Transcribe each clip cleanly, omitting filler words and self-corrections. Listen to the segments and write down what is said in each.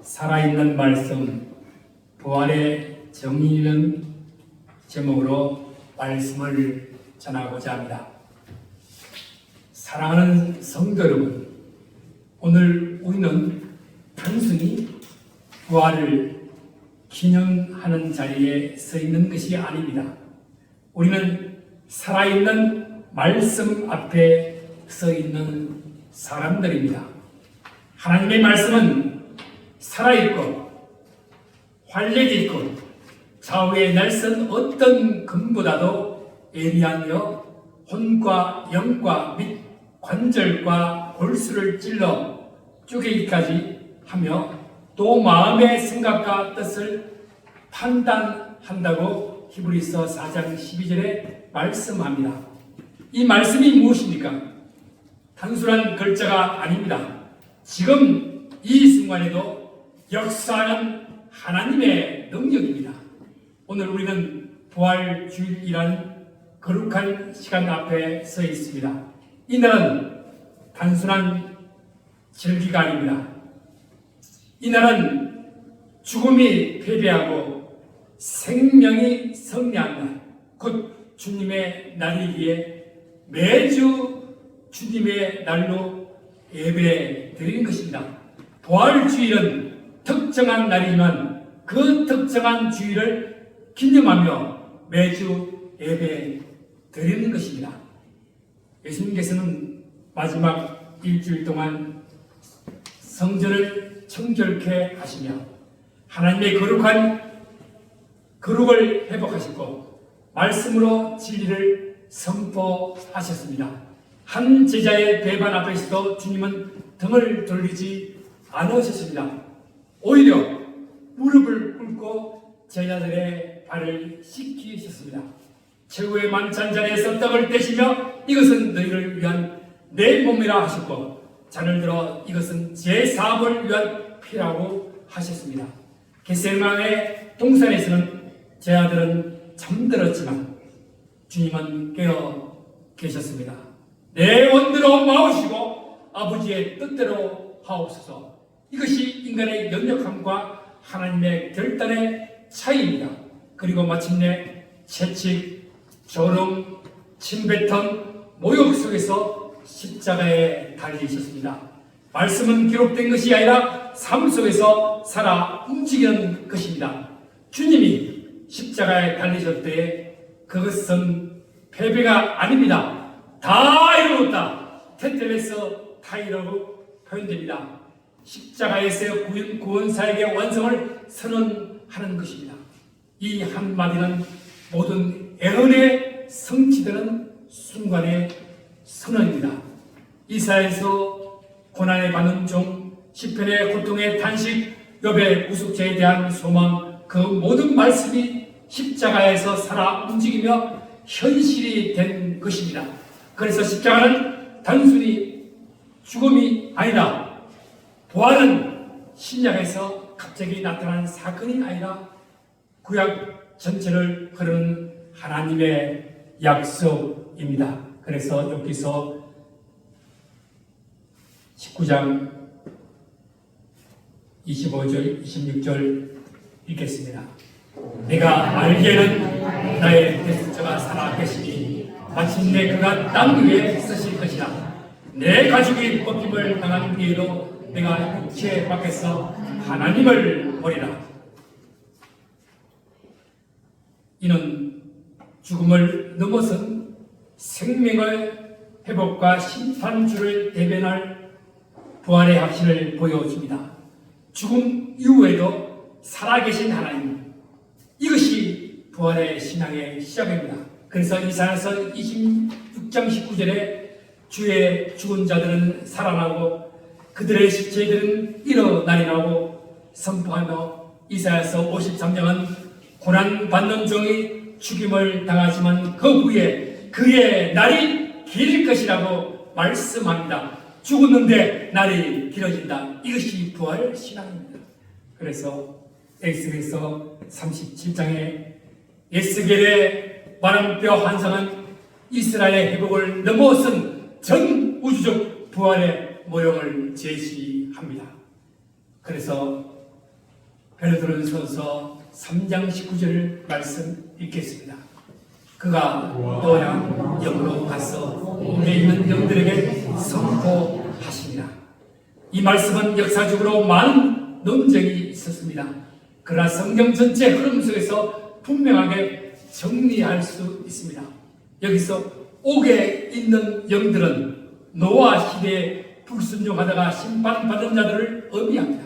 살아있는 말씀, 부활의 정의는 제목으로 말씀을 전하고자 합니다. 사랑하는 성도 여러분, 오늘 우리는 단순히 부활을 기념하는 자리에 서 있는 것이 아닙니다. 우리는 살아있는 말씀 앞에 서 있는 사람들입니다. 하나님의 말씀은 살아있고 활력이 있고 좌우에 날선 어떤 금보다도 예리하며 혼과 영과 및 관절과 골수를 찔러 쪼개기까지 하며 또 마음의 생각과 뜻을 판단한다고 히브리서 4장 12절에 말씀합니다. 이 말씀이 무엇입니까? 단순한 글자가 아닙니다. 지금 이 순간에도 역사하는 하나님의 능력입니다. 오늘 우리는 부활주일이라는 거룩한 시간 앞에 서 있습니다. 이날은 단순한 절기가 아닙니다. 이날은 죽음이 패배하고 생명이 승리한 날, 곧 주님의 날이기에 매주 주님의 날로 예배 드리는 것입니다. 부활주일은 특정한 날이지만 그 특정한 주일을 기념하며 매주 예배 드리는 것입니다. 예수님께서는 마지막 일주일 동안 성전을 청결케 하시며 하나님의 거룩을 회복하시고 말씀으로 진리를 선포하셨습니다. 한 제자의 배반 앞에서도 주님은 등을 돌리지 않으셨습니다. 오히려 무릎을 꿇고 제자들의 발을 씻기셨습니다. 최후의 만찬 자리에서 떡을 떼시며 이것은 너희를 위한 내 몸이라 하셨고 잔을 들어 이것은 제 사함을 위한 피라고 하셨습니다. 겟세마네 동산에서는 제자들은 잠들었지만 주님은 깨어 계셨습니다. 내 원대로 마으시고 아버지의 뜻대로 하옵소서. 이것이 인간의 연약함과 하나님의 결단의 차이입니다. 그리고 마침내 채찍, 조롱, 침뱉음, 모욕 속에서 십자가에 달리셨습니다. 말씀은 기록된 것이 아니라 삶 속에서 살아 움직이는 것입니다. 주님이 십자가에 달리실 때에 그것은 패배가 아닙니다. 다 이루었다. 테텔레스 타이라고 표현됩니다. 십자가에서 구원사에게 완성을 선언하는 것입니다. 이 한마디는 모든 애언에 성취되는 순간의 선언입니다. 이사야에서 고난에 받는 종, 시편의 고통의 탄식, 욥의 구속자에 대한 소망, 그 모든 말씀이 십자가에서 살아 움직이며 현실이 된 것입니다. 그래서 십자가는 단순히 죽음이 아니다. 부활은 신약에서 갑자기 나타난 사건이 아니라 구약 전체를 흐르는 하나님의 약속입니다. 그래서 여기서 19장 25절, 26절 읽겠습니다. 내가 알기에는 나의 대속자가 살아계시니 마침내 그가 땅 위에 쓰실 것이라. 내 가죽이 벗김을 당한 뒤에도 내가 육체 밖에서 하나님을 보리라. 이는 죽음을 넘어선 생명의 회복과 심판주를 대변할 부활의 확신을 보여줍니다. 죽음 이후에도 살아계신 하나님, 이것이 부활의 신앙의 시작입니다. 그래서 이사야서 26장 19절에 주의 죽은 자들은 살아나고 그들의 시체들은 일어나리라고 선포하며 이사야서 53장은 고난받는 종이 죽임을 당하지만 그 후에 그의 날이 길 것이라고 말씀합니다. 죽었는데 날이 길어진다. 이것이 부활 신앙입니다. 그래서 에스겔서 37장에 에스겔의 마른뼈 환상은 이스라엘의 회복을 넘어선 전 우주적 부활의 모형을 제시합니다. 그래서 베드로전서 3장 19절 말씀 읽겠습니다. 그가 또한 영으로 가서 몸에 있는 영들에게 선포하시니라. 이 말씀은 역사적으로 많은 논쟁이 있었습니다. 그러나 성경 전체 흐름 속에서 분명하게 정리할 수 있습니다. 여기서 옥에 있는 영들은 노아 시대에 불순종하다가 심판받은 자들을 의미합니다.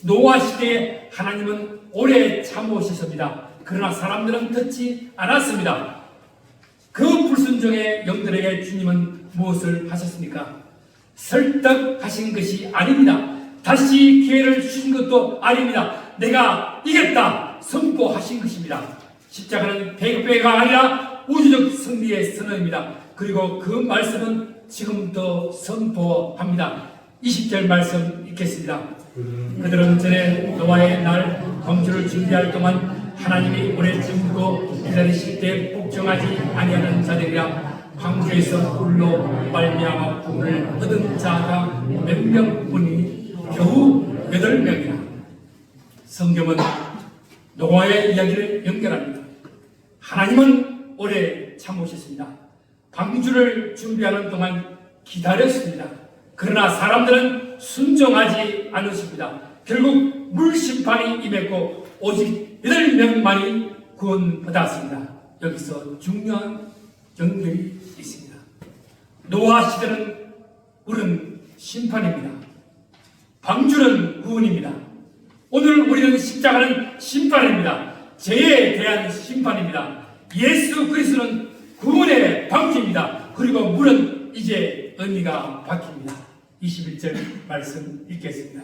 노아 시대에 하나님은 오래 참으셨습니다. 그러나 사람들은 듣지 않았습니다. 그 불순종의 영들에게 주님은 무엇을 하셨습니까? 설득하신 것이 아닙니다. 다시 기회를 주신 것도 아닙니다. 내가 이겼다 선포하신 것입니다. 십자가는 배가 아니라 우주적 승리의 선언입니다. 그리고 그 말씀은 지금도 선포합니다. 20절 말씀 읽겠습니다. 그들은 전에 노아의 날 방주를 준비할 동안 하나님이 오래 참고 기다리실 때 복종하지 아니하는 자들이라. 방주에서 꿀로 말미암아 구원을 얻은 자가 몇 명뿐이니 겨우 8명이라. 성경은 노아의 이야기를 연결합니다. 하나님은 오래 참으셨습니다. 방주를 준비하는 동안 기다렸습니다. 그러나 사람들은 순종하지 않으십니다. 결국 물심판이 임했고 오직 8명만이 구원받았습니다. 여기서 중요한 연결이 있습니다. 노아 시대는 우리는 심판입니다. 방주는 구원입니다. 오늘 우리는 십자가는 심판입니다. 죄에 대한 심판입니다. 예수 그리스도는 구원의 방주입니다. 그리고 물은 이제 의미가 바뀝니다. 21절 말씀 읽겠습니다.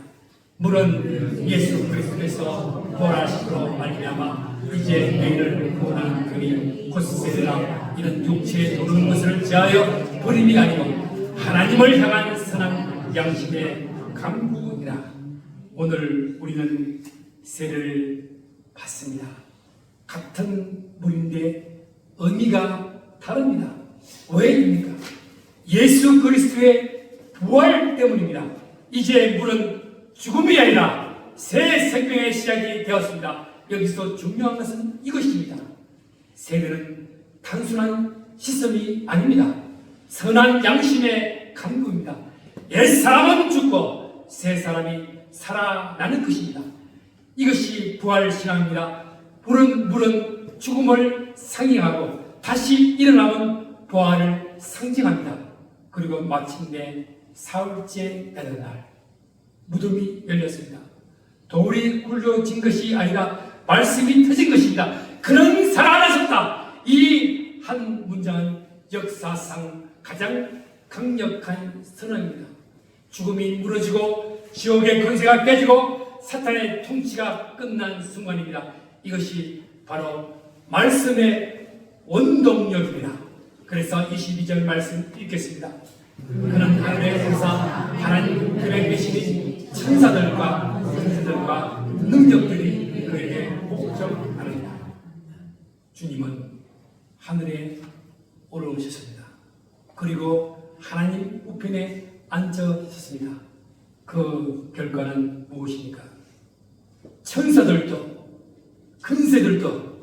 물은 예수 그리스도에서 부활하심으로 말미암아 이제 너희를 구원하는 그리 곧 세례라. 이는 육체에 도는 것을 제하여 버림이 아니고 하나님을 향한 선한 양심의 강구이라. 오늘 우리는 세례를 받습니다. 같은 물인데 의미가 다릅니다. 왜입니까? 예수 그리스도의 부활 때문입니다. 이제 물은 죽음이 아니라 새 생명의 시작이 되었습니다. 여기서 중요한 것은 이것입니다. 세례는 단순한 시스템이 아닙니다. 선한 양심의 간구입니다. 옛사람은 죽고 새 사람이 살아나는 것입니다. 이것이 부활신앙입니다. 물은 죽음을 상징하고 다시 일어나면 부활을 상징합니다. 그리고 마침내 사흘째 되는 날 무덤이 열렸습니다. 돌이 굴려진 것이 아니라 말씀이 터진 것입니다. 그는 살아나셨다. 이 한 문장은 역사상 가장 강력한 선언입니다. 죽음이 무너지고 지옥의 권세가 깨지고 사탄의 통치가 끝난 순간입니다. 이것이 바로 말씀의 원동력입니다. 그래서 22절 말씀 읽겠습니다. 그는 하늘의 권사 하나님 그에 계시는 천사들과 권세들과 능력들이 그에게 복종하느니라. 주님은 하늘에 올라오셨습니다. 그리고 하나님 우편에 앉으셨습니다. 그 결과는 무엇입니까? 천사들도 근세들도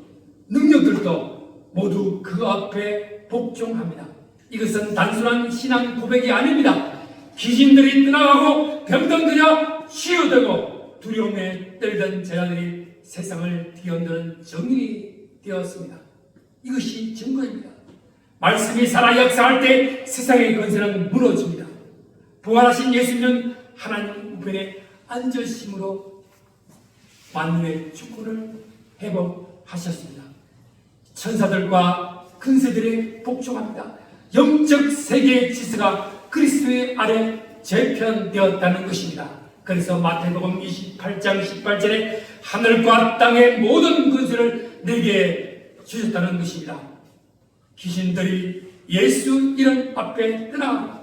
능력들도 모두 그 앞에 복종합니다. 이것은 단순한 신앙 고백이 아닙니다. 귀신들이 떠나가고 병든들이 치유되고 두려움에 떨던 제자들이 세상을 뒤흔드는 정인이 되었습니다. 이것이 증거입니다. 말씀이 살아 역사할 때 세상의 권세는 무너집니다. 부활하신 예수님은 하나님 우편에 앉으심으로 만물의 주권을 회복하셨습니다. 천사들과 근세들이 복종합니다. 영적 세계의 지수가 그리스도의 아래 재편되었다는 것입니다. 그래서 마태복음 28장 18절에 하늘과 땅의 모든 권세를 내게 주셨다는 것입니다. 귀신들이 예수 이름 앞에 떠나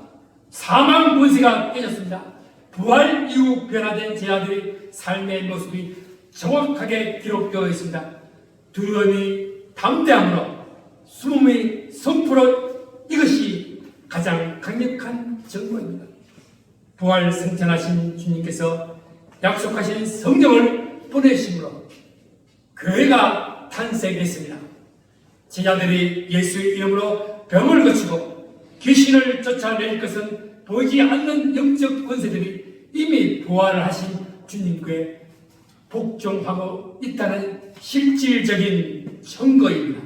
사망 권세가 깨졌습니다. 부활 이후 변화된 제자들의 삶의 모습이 정확하게 기록되어 있습니다. 두려움이 담대함으로 숨음이 선포로 이것이 가장 강력한 증거입니다. 부활 승천하신 주님께서 약속하신 성령을 보내심으로 교회가 탄생했습니다. 제자들이 예수의 이름으로 병을 고치고 귀신을 쫓아낼 것은 보이지 않는 영적 권세들이 이미 부활을 하신 주님께 복종하고 있다는 실질적인 증거입니다.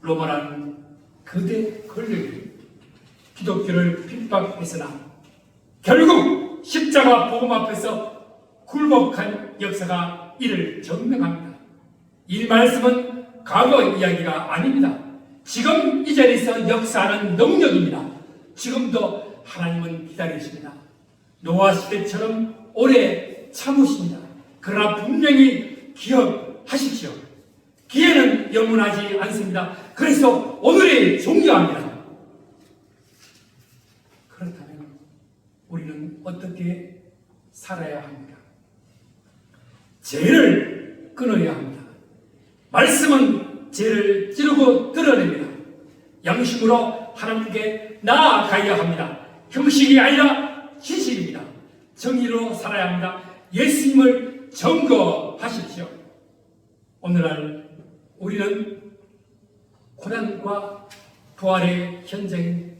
로마라는 거대 권력이 기독교를 핍박했으나 결국 십자가 복음 앞에서 굴복한 역사가 이를 증명합니다. 이 말씀은 과거 이야기가 아닙니다. 지금 이 자리에서 역사하는 능력입니다. 지금도 하나님은 기다리십니다. 노아 시대처럼 오래 참으십니다. 그러나 분명히 기억하십시오. 기회는 영원하지 않습니다. 그래서 오늘이 중요합니다. 그렇다면 우리는 어떻게 살아야 합니까? 죄를 끊어야 합니다. 말씀은 죄를 찌르고 드러냅니다. 양심으로 하나님께 나아가야 합니다. 형식이 아니라 진실입니다. 정의로 살아야 합니다. 예수님을 증거하십시오. 오늘날 우리는 고난과 부활의 현장인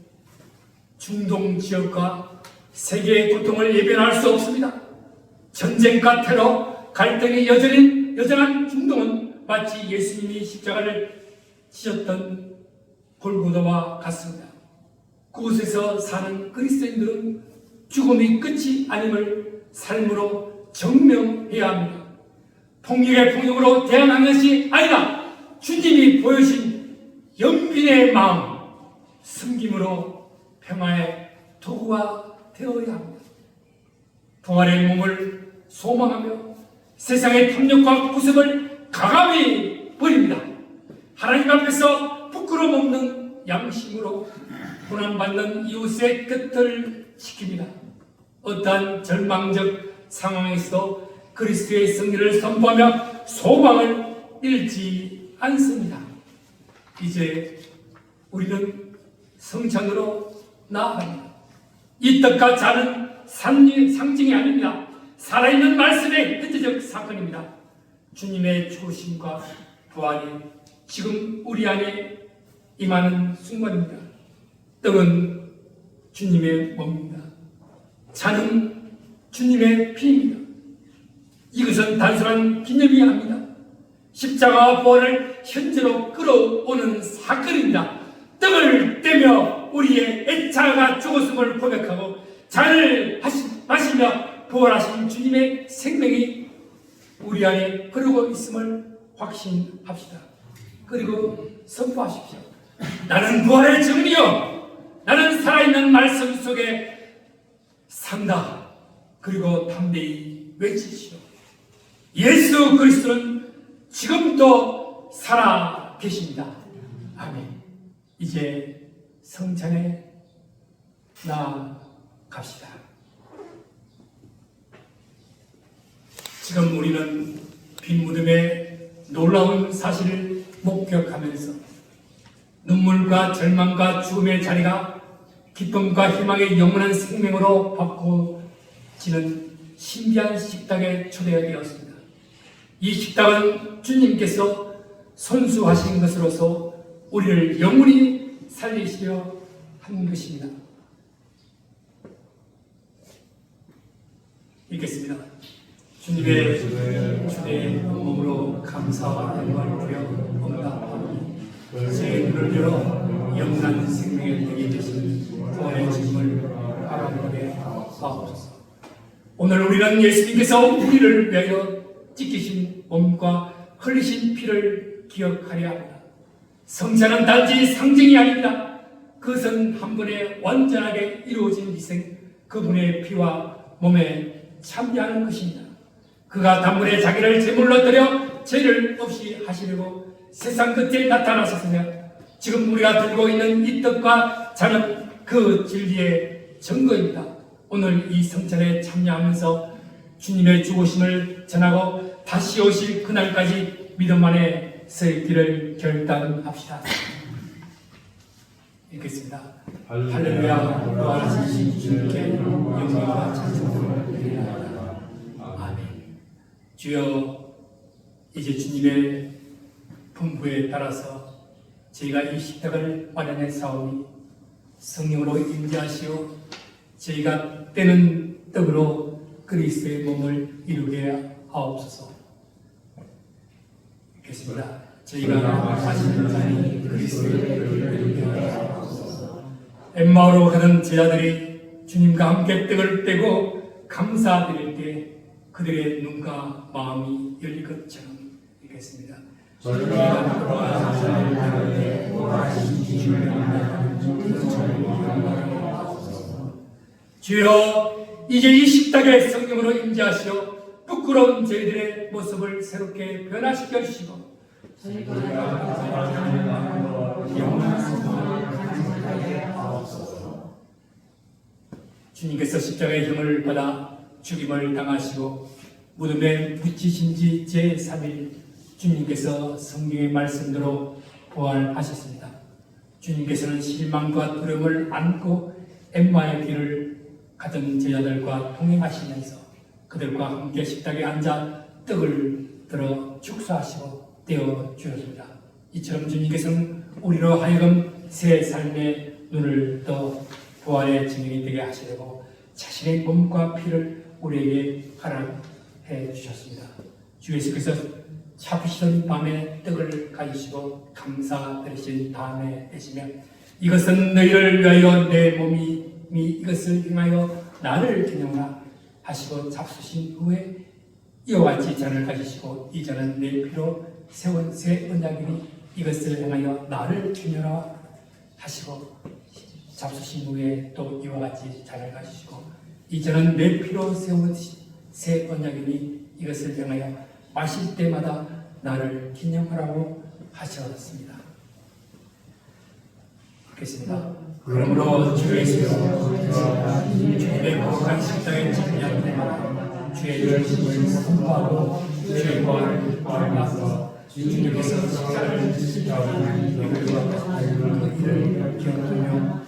중동 지역과 세계의 고통을 예변할 수 없습니다. 전쟁과 테러, 갈등이 여전한 중동은 마치 예수님이 십자가를 지셨던 골고다와 같습니다. 그곳에서 사는 그리스도인들은 죽음이 끝이 아님을 삶으로 증명해야 합니다. 폭력의 폭력으로 대항하는 것이 아니라 주님이 보여주신 연민의 마음, 섬김으로 평화의 도구가 되어야 합니다. 부활의 몸을 소망하며 세상의 탐욕과 구습을 가감히 버립니다. 하나님 앞에서 부끄러움 없는 양심으로 고난받는 이웃의 곁을 지킵니다. 어떠한 절망적 상황에서도 그리스도의 승리를 선포하며 소망을 잃지 않습니다. 이제 우리는 성찬으로 나아갑니다. 이 떡과 잔은 상징이 아닙니다. 살아있는 말씀의 현재적 사건입니다. 주님의 죽으심과 부활이 지금 우리 안에 임하는 순간입니다. 떡은 주님의 몸입니다. 잔은 주님의 피입니다. 이것은 단순한 기념이 아닙니다. 십자가와 부활을 현재로 끌어오는 사건입니다. 떡을 떼며 우리의 애차가 죽었음을 고백하고 잔을 마시며 부활하신 주님의 생명이 우리 안에 흐르고 있음을 확신합시다. 그리고 선포하십시오. 나는 부활의 증이요, 나는 살아있는 말씀 속에 산다. 그리고 담대히 외치시오. 예수 그리스도는 지금도 살아 계십니다. 아멘. 이제 성찬에 나아갑시다. 지금 우리는 빈 무덤의 놀라운 사실을 목격하면서 눈물과 절망과 죽음의 자리가 기쁨과 희망의 영원한 생명으로 바꿔지는 신비한 식탁에 초대되었습니다. 이 식탁은 주님께서 손수하신 것으로서 우리를 영원히 살리시려 한 것입니다. 읽겠습니다. 주님의 주의 몸으로 감사와 영광을 드려 응답하오니 제 눈을 열어 영원한 생명에 되게 되신 구원의 주님을 바라보게 하옵소서. 오늘 우리는 예수님께서 우리를 위하여 찢기신 몸과 흘리신 피를 기억하려 합니다. 성찬은 단지 상징이 아닙니다. 그것은 한 번에 완전하게 이루어진 희생, 그분의 피와 몸에 참여하는 것입니다. 그가 단번에 자기를 제물로 드려 죄를 없이 하시려고 세상 끝에 나타나셨으며 지금 우리가 들고 있는 이 떡과 잔은 그 진리의 증거입니다. 오늘 이 성찬에 참여하면서 주님의 죽으심을 전하고 다시 오실 그날까지 믿음 안에 서 있기를 결단합시다. 읽겠습니다. 할렐루야. 부활하신 주님께 영광과 찬송을 드리나이다. 아멘. 주여, 이제 주님의 분부에 따라서 저희가 이 식탁을 마련해 사오니 성령으로 임재하시오 저희가 때는 떡으로 그리스도의 몸을 이루게 하옵소서. 읽겠습니다. 저희가 마시는 잔이 그리스도의 몸을 이루게 하옵소서. 엠마오로 가는 제자들이 주님과 함께 떡을 떼고 감사드릴 때 그들의 눈과 마음이 열릴 것처럼 읽겠습니다. 저희가 그와 자신을 나누되 원하신 주님을 만나는 주여, 이제 이 식탁에 성령으로 임재하시어 부끄러운 저희들의 모습을 새롭게 변화시켜 주시고 저희가 영원한 성공을 간직하게 하옵소서. 주님께서 십자가의 형을 받아 죽임을 당하시고 무덤에 묻히신 지 제3일 주님께서 성경의 말씀대로 부활하셨습니다. 주님께서는 실망과 두려움을 안고 엠마의 길을 가던 제자들과 동행하시면서 그들과 함께 식탁에 앉아 떡을 들어 축사하시고 떼어 주셨습니다. 이처럼 주님께서는 우리로 하여금 새 삶의 눈을 떠 부활의 증인이 되게 하시려고 자신의 몸과 피를 우리에게 허락해 주셨습니다. 주 예수께서 차부시던 밤에 떡을 가지시고 감사드리신 다음에 되시며 이것은 너희를 위하여 내 몸이 이것을 행하여 나를 기념하라 하시고 잡수신 후에 이와 같이 잔을 가지시고 이 잔은 내 피로 세운 새 언약이니 이것을 행하여 나를 기념하라 하시고 잡수신 후에 또 이와 같이 잔을 가지시고 이 잔은 내 피로 세운 새 언약이니 이것을 행하여 마실 때마다 나를 기념하라고 하셨습니다. 읽겠습니다. 그러므로 주 예수여 주님의 거룩한 식당에 참여할 때마다 주의 열심을 선포하고 주의 부활을 말하면서 주님께서 십자가를 지시고 그 일을 기억하며